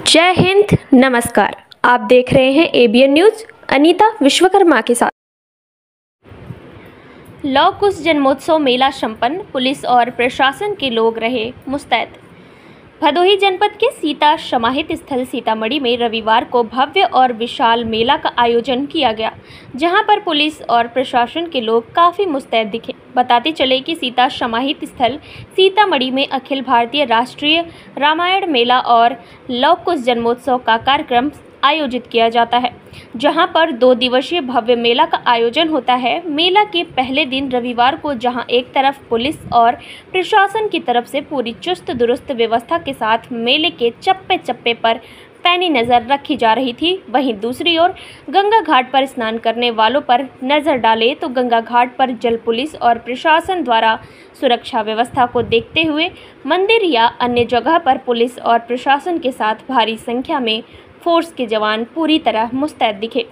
जय हिंद, नमस्कार। आप देख रहे हैं एबीएन न्यूज। अनीता विश्वकर्मा के साथ। लौह कुश जन्मोत्सव मेला संपन्न, पुलिस और प्रशासन के लोग रहे मुस्तैद। भदोही जनपद के सीता समाहित स्थल सीतामढ़ी में रविवार को भव्य और विशाल मेला का आयोजन किया गया, जहां पर पुलिस और प्रशासन के लोग काफ़ी मुस्तैद दिखे। बताते चले कि सीता समाहित स्थल सीतामढ़ी में अखिल भारतीय राष्ट्रीय रामायण मेला और लौह कुश जन्मोत्सव का कार्यक्रम आयोजित किया जाता है, जहां पर 2 दिवसीय भव्य मेला का आयोजन होता है। मेला के पहले दिन रविवार को जहां एक तरफ पुलिस और प्रशासन की तरफ से पूरी चुस्त दुरुस्त व्यवस्था के साथ मेले के चप्पे चप्पे पर पैनी नज़र रखी जा रही थी, वहीं दूसरी ओर गंगा घाट पर स्नान करने वालों पर नज़र डाले तो गंगा घाट पर जल पुलिस और प्रशासन द्वारा सुरक्षा व्यवस्था को देखते हुए मंदिर या अन्य जगह पर पुलिस और प्रशासन के साथ भारी संख्या में फोर्स के जवान पूरी तरह मुस्तैद दिखे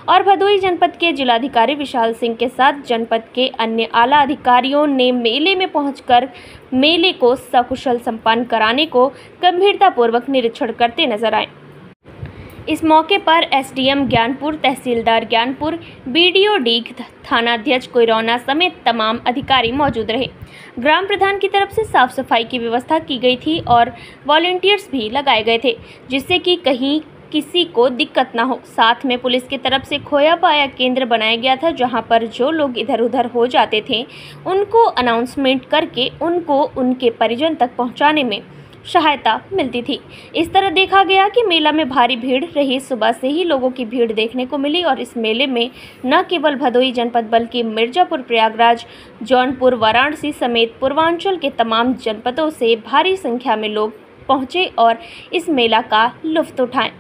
और भदोही जनपद के जिलाधिकारी विशाल सिंह के साथ जनपद के अन्य आला अधिकारियों ने मेले में पहुंचकर मेले को सकुशल संपन्न कराने को गंभीरतापूर्वक निरीक्षण करते नजर आए। इस मौके पर एसडीएम ज्ञानपुर, तहसीलदार ज्ञानपुर, बीडीओ डीग, थानाध्यक्ष कोइरौना समेत तमाम अधिकारी मौजूद रहे। ग्राम प्रधान की तरफ से साफ सफाई की व्यवस्था की गई थी और वॉलंटियर्स भी लगाए गए थे, जिससे कि कहीं किसी को दिक्कत ना हो। साथ में पुलिस की तरफ से खोया पाया केंद्र बनाया गया था, जहां पर जो लोग इधर उधर हो जाते थे उनको अनाउंसमेंट करके उनको उनके परिजन तक पहुंचाने में सहायता मिलती थी। इस तरह देखा गया कि मेला में भारी भीड़ रही। सुबह से ही लोगों की भीड़ देखने को मिली और इस मेले में न केवल भदोही जनपद बल्कि मिर्जापुर, प्रयागराज, जौनपुर, वाराणसी समेत पूर्वांचल के तमाम जनपदों से भारी संख्या में लोग पहुंचे और इस मेला का लुत्फ उठाएं।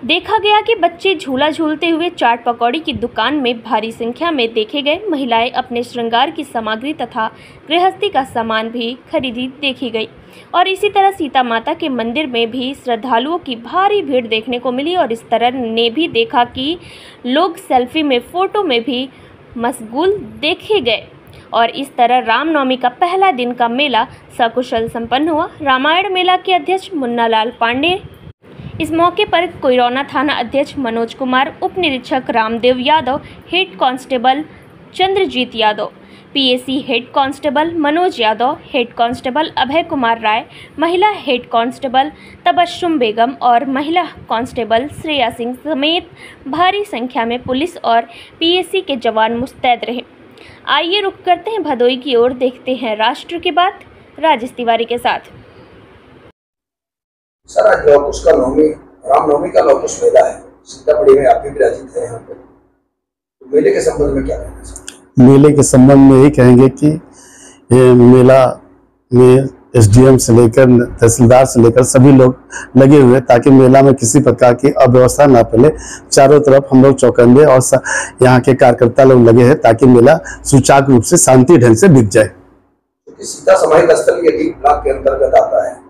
देखा गया कि बच्चे झूला झूलते हुए चाट पकौड़ी की दुकान में भारी संख्या में देखे गए। महिलाएं अपने श्रृंगार की सामग्री तथा गृहस्थी का सामान भी खरीदी देखी गई और इसी तरह सीता माता के मंदिर में भी श्रद्धालुओं की भारी भीड़ देखने को मिली और इस तरह ने भी देखा कि लोग सेल्फी में, फोटो में भी मशगूल देखे गए और इस तरह रामनवमी का पहला दिन का मेला सकुशल संपन्न हुआ। रामायण मेला के अध्यक्ष मुन्ना लाल पांडे, इस मौके पर कोइरौना थाना अध्यक्ष मनोज कुमार, उप निरीक्षक Ramdev Yadav, head constable Chandrajeet Yadav, PAC head constable Manoj Yadav, head constable Abhay Kumar Rai, महिला हेड कांस्टेबल तबस्सुम बेगम और महिला कांस्टेबल श्रेया सिंह समेत भारी संख्या में पुलिस और पीएसी के जवान मुस्तैद रहे। आइए रुख करते हैं भदोही की ओर, देखते हैं राष्ट्र की बात राजेश तिवारी के साथ। सर, आज लौह कुश का रामनवमी का लौह कुश मेला है सीतामढ़ी में, आप भी विराजित हैं यहाँ पे, तो मेले के संबंध में क्या कहना है सर? मेले के संबंध में यही कहेंगे कि ये मेला में एसडीएम से लेकर तहसीलदार से लेकर सभी लोग लगे हुए ताकि मेला में किसी प्रकार की अव्यवस्था ना फैले। चारों तरफ हम लोग चौकन्ने और यहाँ के कार्यकर्ता लोग लगे हैं ताकि मेला सुचारू रूप से शांति ढंग से बीत जाए। क्योंकि सीता समाहित स्थल ये ब्लॉक के अंतर्गत आता है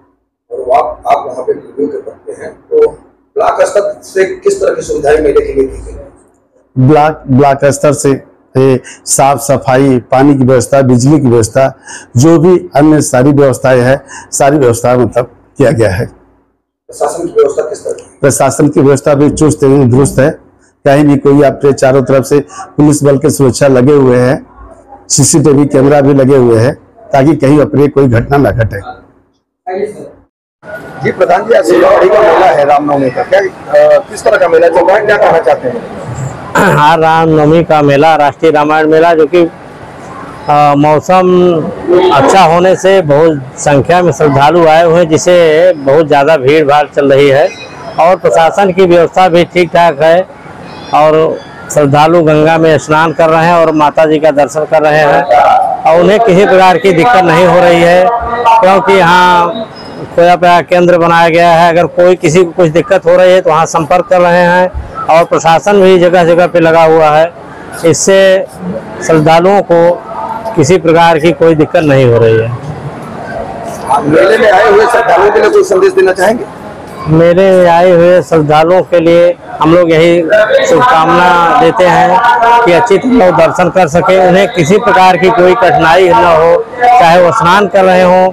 और आप वहाँ पे वीडियो के पढ़ते हैं, तो ब्लॉक स्तर से किस तरह की सुविधाएं मेले के लिए की गई? ब्लॉक स्तर से साफ सफाई, पानी की व्यवस्था, बिजली की व्यवस्था, जो भी अन्य सारी व्यवस्थाएं है, सारी व्यवस्था मतलब किया गया है। प्रशासन की व्यवस्था किस तरह की? प्रशासन की व्यवस्था भी चुस्त एवं दुरुस्त है। कहीं भी कोई आपके चारों तरफ से पुलिस बल के सुरक्षा लगे हुए हैं, सीसीटीवी कैमरा भी लगे हुए हैं ताकि कहीं अप्रिय कोई घटना न घटे। जी प्रधान जी, आज सीतामढ़ी का मेला है रामनवमी का, क्या किस तरह का मेला चल रहा है, क्या कहना चाहते हैं? हाँ, रामनवमी का मेला, राष्ट्रीय रामायण मेला, जो कि मौसम अच्छा होने से बहुत संख्या में श्रद्धालु आए हुए हैं, जिसे बहुत ज़्यादा भीड़ भाड़ चल रही है और प्रशासन की व्यवस्था भी ठीक ठाक है और श्रद्धालु गंगा में स्नान कर रहे हैं और माता जी का दर्शन कर रहे हैं और उन्हें किसी प्रकार की दिक्कत नहीं हो रही है, क्योंकि यहाँ खोया पाया केंद्र बनाया गया है। अगर कोई किसी को कुछ दिक्कत हो रही है तो वहाँ संपर्क कर रहे हैं और प्रशासन भी जगह जगह पे लगा हुआ है। इससे श्रद्धालुओं को किसी प्रकार की कोई दिक्कत नहीं हो रही है। मेले में आए हुए श्रद्धालुओं के लिए कोई संदेश देना चाहेंगे? मेले में आए हुए श्रद्धालुओं के लिए हम लोग यही शुभकामना देते हैं कि अच्छी तरह दर्शन कर सके, उन्हें किसी प्रकार की कोई कठिनाई न हो, चाहे वो स्नान कर रहे हों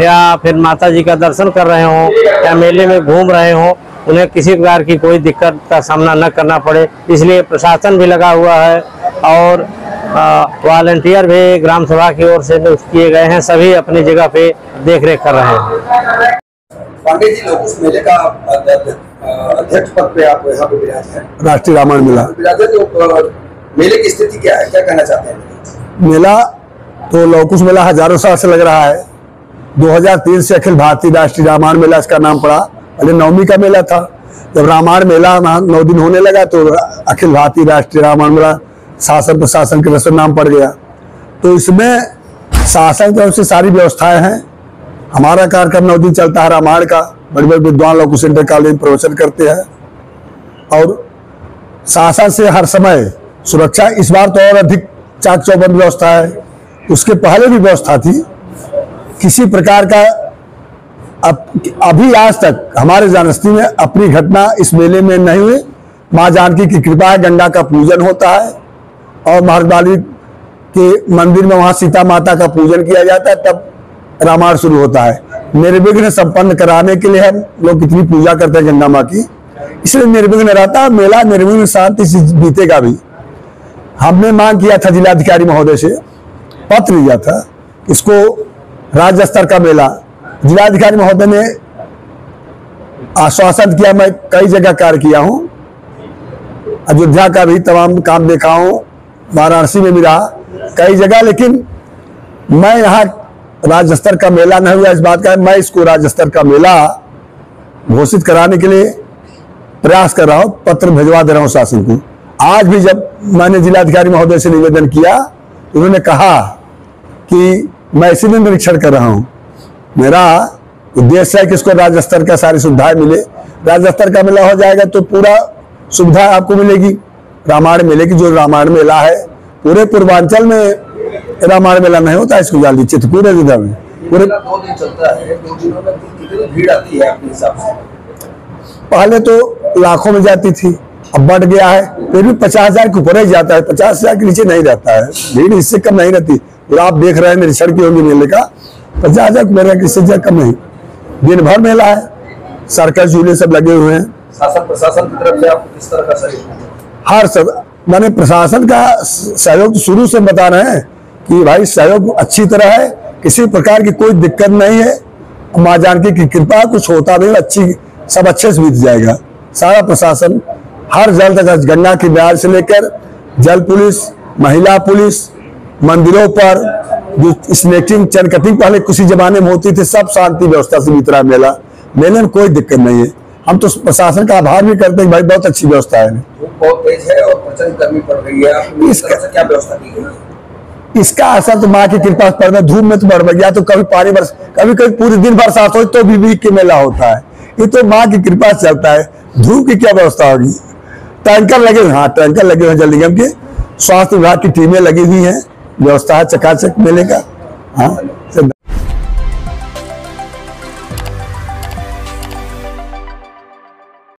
या फिर माता जी का दर्शन कर रहे हों या मेले में घूम रहे हों, उन्हें किसी प्रकार की कोई दिक्कत का सामना न करना पड़े, इसलिए प्रशासन भी लगा हुआ है और वॉलंटियर भी ग्राम सभा की ओर से नियुक्त किए गए हैं। सभी अपनी जगह पे देख रेख कर रहे हैं। पांडे जी, लोग उस मेले का अध्यक्ष पद पे आप यहाँ पे विराज हैं, राष्ट्रीय रामायण मेला विराज है, तो मेले की स्थिति क्या है, क्या कहना चाहते हैं? मेला तो लौकुश मेला हजारों साल से लग रहा है। 2003 से अखिल भारतीय राष्ट्रीय रामायण मेला इसका नाम पड़ा। पहले नवमी का मेला था, जब रामायण मेला 9 दिन होने लगा तो अखिल भारतीय राष्ट्रीय रामायण मेला शासन प्रशासन के रसम नाम पड़ गया। तो इसमें शासन की ओर से सारी व्यवस्थाएं हैं। हमारा कार्यक्रम 9 दिन चलता है रामायण का। बड़े बड़े विद्वान लोग सेंटर कॉलेज में प्रवचन करते हैं और शासन से हर समय सुरक्षा इस बार तो और अधिक चाक चौबंद व्यवस्था है। उसके पहले भी व्यवस्था थी। किसी प्रकार का अभी आज तक हमारे जानस्ती में अपनी घटना इस मेले में नहीं हुई। माँ जानकी की कृपा है, गंगा का पूजन होता है और महाकाली के मंदिर में वहाँ सीता माता का पूजन किया जाता है, तब रामायण शुरू होता है। निर्विघ्न संपन्न कराने के लिए हम लोग कितनी पूजा करते हैं गंगा माँ की, इसलिए निर्विघ्न रहता है मेला। निर्विघ्न शांति से बीतेगा भी। हमने मांग किया था जिलाधिकारी महोदय से, पत्र दिया था, इसको राज्य स्तर का मेला। जिलाधिकारी महोदय ने आश्वासन किया। मैं कई जगह कार्य किया हूँ, अयोध्या का भी तमाम काम देखा हूँ, वाराणसी में भी रहा कई जगह, लेकिन मैं यहाँ राज्य स्तर का मेला नहीं हुआ इस बात का। मैं इसको राज्य स्तर का मेला घोषित कराने के लिए प्रयास कर रहा हूँ, पत्र भिजवा दे रहा हूँ शासन को। आज भी जब मैंने जिलाधिकारी महोदय से निवेदन किया, उन्होंने कहा कि मैं इसीलिए निरीक्षण कर रहा हूँ, मेरा उद्देश्य है कि इसको राज्य स्तर का सारी सुविधाएं मिले। राज्य स्तर का मेला हो जाएगा तो पूरा सुविधा आपको मिलेगी रामायण मेले की। जो रामायण मेला है पूरे पूर्वांचल में रामायण मेला नहीं होता, इसको जान लीजिए तो पूरे जिला में पूरे 2 दिन चलता है। 2 दिनों में कितनी भीड़ आती है आपके हिसाब से? पहले तो लाखों में जाती थी, अब बढ़ गया है। फिर भी 50,000 के ऊपर ही जाता है, 50,000 के नीचे नहीं जाता है। भीड़ इससे कम नहीं रहती। और आप देख रहे हैं निरीक्षण की होगी मेले का, 50,000 मेरे इससे कम नहीं। दिन भर मेला है, सर्कस झूले सब लगे हुए हैं। शासन प्रशासन की तरफ से आपको किस तरह का सहयोग? हर सब मैंने प्रशासन का सहयोग तो शुरू से बता रहे हैं कि भाई सहयोग अच्छी तरह है, किसी प्रकार की कोई दिक्कत नहीं है। माँ जानकी की कृपा, कुछ होता नहीं, अच्छी सब अच्छे से बीत जाएगा। सारा प्रशासन हर जल तक, गंगा की ब्याज से लेकर जल पुलिस, महिला पुलिस, मंदिरों पर जो स्नेकिंग चैन कटिंग पहले किसी जमाने में होती थी, सब शांति व्यवस्था से बीत रहा मेला। मेले में कोई दिक्कत नहीं है। हम तो प्रशासन का आभार भी करते हैं, भाई बहुत अच्छी व्यवस्था है। धूप बहुत तेज है और प्रचंड गर्मी पड़ रही है, आपने इस तरह से क्या व्यवस्था की गई है? इसका असर तो माँ की कृपा पर है। धूप में तो बढ़ गया, तो कभी पानी बरस, कभी कभी पूरे दिन बरसात हो तो भी के मेला होता है। ये तो माँ की कृपा से चलता है। धूप की क्या व्यवस्था होगी? टैंकर लगे हुए, हाँ टैंकर लगे हुए जल निगम के, स्वास्थ्य विभाग की टीमें लगी हुई हैं, व्यवस्था है चकाचक मेले का। हाँ